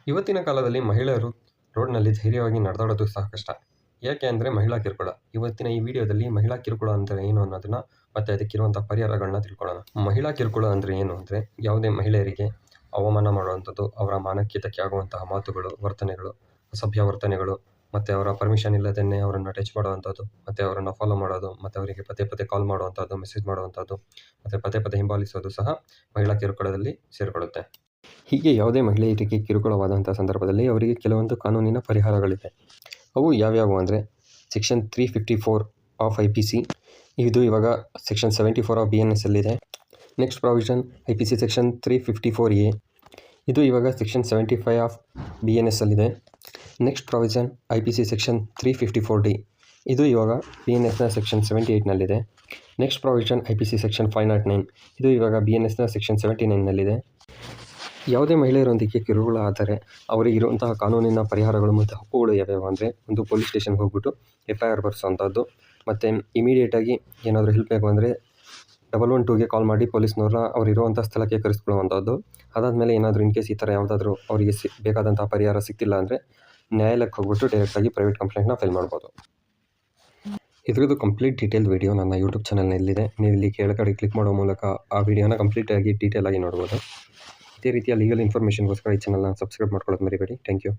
ಇವತ್ತಿನ ಕಾಲದಲ್ಲಿ ಮಹಿಳೆಯರು ರೋಡ್ನಲ್ಲಿ ಧೈರ್ಯವಾಗಿ ನಡೆದಾಡೋದು ಸಹ ಕಷ್ಟ. ಯಾಕೆ ಅಂದರೆ ಮಹಿಳಾ ಕಿರುಕುಳ. ಇವತ್ತಿನ ಈ ವಿಡಿಯೋದಲ್ಲಿ ಮಹಿಳಾ ಕಿರುಕುಳ ಅಂದರೆ ಏನು ಅನ್ನೋದನ್ನ ಮತ್ತು ಅದಕ್ಕಿರುವಂಥ ಪರಿಹಾರಗಳನ್ನ ತಿಳ್ಕೊಳ್ಳೋಣ. ಮಹಿಳಾ ಕಿರುಕುಳ ಅಂದರೆ ಏನು ಅಂದರೆ ಯಾವುದೇ ಮಹಿಳೆಯರಿಗೆ ಅವಮಾನ ಮಾಡುವಂಥದ್ದು, ಅವರ ಮಾನಕ್ಕೆ ಧಕ್ಕೆ ಆಗುವಂತಹ ಮಾತುಗಳು, ವರ್ತನೆಗಳು, ಅಸಭ್ಯ ವರ್ತನೆಗಳು, ಮತ್ತು ಅವರ ಪರ್ಮಿಷನ್ ಇಲ್ಲದೇ ಅವರನ್ನು ಟಚ್ ಮಾಡುವಂಥದ್ದು, ಮತ್ತು ಅವರನ್ನು ಫಾಲೋ ಮಾಡೋದು, ಮತ್ತು ಅವರಿಗೆ ಪದೇ ಪದೇ ಕಾಲ್ ಮಾಡುವಂಥದ್ದು, ಮೆಸೇಜ್ ಮಾಡುವಂಥದ್ದು, ಮತ್ತು ಪದೇ ಪದೇ ಹಿಂಬಾಲಿಸೋದು ಸಹ ಮಹಿಳಾ ಕಿರುಕುಳದಲ್ಲಿ ಸೇರಿಕೊಳ್ಳುತ್ತೆ. ಹೀಗೆ ಯಾವುದೇ ಮಹಿಳೆಯರಿಗೆ ಕಿರುಕುಳವಾದಂಥ ಸಂದರ್ಭದಲ್ಲಿ ಅವರಿಗೆ ಕೆಲವೊಂದು ಕಾನೂನಿನ ಪರಿಹಾರಗಳಿವೆ. ಅವು ಯಾವ್ಯಾವು ಅಂದರೆ ಸೆಕ್ಷನ್ 354 ಆಫ್ IPC, ಇದು ಇವಾಗ ಸೆಕ್ಷನ್ 74 ಆಫ್ BNS ಅಲ್ಲಿದೆ. Next provision IPC section 354A, ಇದು ಇವಾಗ ಸೆಕ್ಷನ್ 75 ಆಫ್ BNS ಅಲ್ಲಿದೆ. Next provision IPC section 354D, ಇದು ಇವಾಗ BNSನ ಸೆಕ್ಷನ್ 78ನಲ್ಲಿದೆ. ನೆಕ್ಸ್ಟ್ ಪ್ರಾವಿಷನ್ IPC ಸೆಕ್ಷನ್ 509, ಇದು ಇವಾಗ BNSನ ಸೆಕ್ಷನ್ 79ನಲ್ಲಿದೆ. ಯಾವುದೇ ಮಹಿಳೆಯರೊಂದಿಗೆ ಕಿರುಕುಳ ಆದರೆ ಅವರಿಗೆ ಇರುವಂತಹ ಕಾನೂನಿನ ಪರಿಹಾರಗಳು ಮತ್ತು ಹಕ್ಕುಗಳು ಯಾವ್ಯಾವು ಅಂದರೆ, ಒಂದು ಪೊಲೀಸ್ ಸ್ಟೇಷನ್ಗೆ ಹೋಗ್ಬಿಟ್ಟು FIR ಬರೆಸೋವಂಥದ್ದು, ಮತ್ತು ಇಮಿಡಿಯೇಟಾಗಿ ಏನಾದರೂ ಹೆಲ್ಪ್ ಬೇಕು ಅಂದರೆ 112ಗೆ ಕಾಲ್ ಮಾಡಿ ಪೊಲೀಸ್ನವ್ರನ್ನ ಅವ್ರು ಇರುವಂಥ ಸ್ಥಳಕ್ಕೆ ಕರೆಸ್ಕೊಳ್ಳುವಂಥದ್ದು. ಅದಾದಮೇಲೆ ಏನಾದರೂ ಇನ್ ಕೇಸ್ ಈ ಥರ ಯಾವುದಾದ್ರೂ ಅವರಿಗೆ ಬೇಕಾದಂಥ ಪರಿಹಾರ ಸಿಗ್ತಿಲ್ಲ ಅಂದರೆ ನ್ಯಾಯಾಲಯಕ್ಕೆ ಹೋಗ್ಬಿಟ್ಟು ಡೈರೆಕ್ಟಾಗಿ ಪ್ರೈವೇಟ್ ಕಂಪ್ಲೇಂಟ್ನ ಫೈಲ್ ಮಾಡ್ಬೋದು. ಇದ್ರದ್ದು ಕಂಪ್ಲೀಟ್ ಡೀಟೇಲ್ ವೀಡಿಯೋ ನನ್ನ ಯೂಟ್ಯೂಬ್ ಚಾನಲ್ನಲ್ಲಿದೆ. ನೀವು ಇಲ್ಲಿ ಕೆಳಗಡೆ ಕ್ಲಿಕ್ ಮಾಡೋ ಮೂಲಕ ಆ ವಿಡಿಯೋನ ಕಂಪ್ಲೀಟಾಗಿ ಡೀಟೇಲಾಗಿ ನೋಡ್ಬೋದು. ಇದೇ ರೀತಿಯ ಲೀಗಲ್ ಇನ್ಫಾರ್ಮೇಷನ್ಗೋಸ್ಕರ ಈ ಚಾನಲ್ನ ಸಬ್ಸ್ಕ್ರೈಬ್ ಮಾಡ್ಕೊಳ್ಳೋದು ಮರಿಬೇಡಿ. Thank you.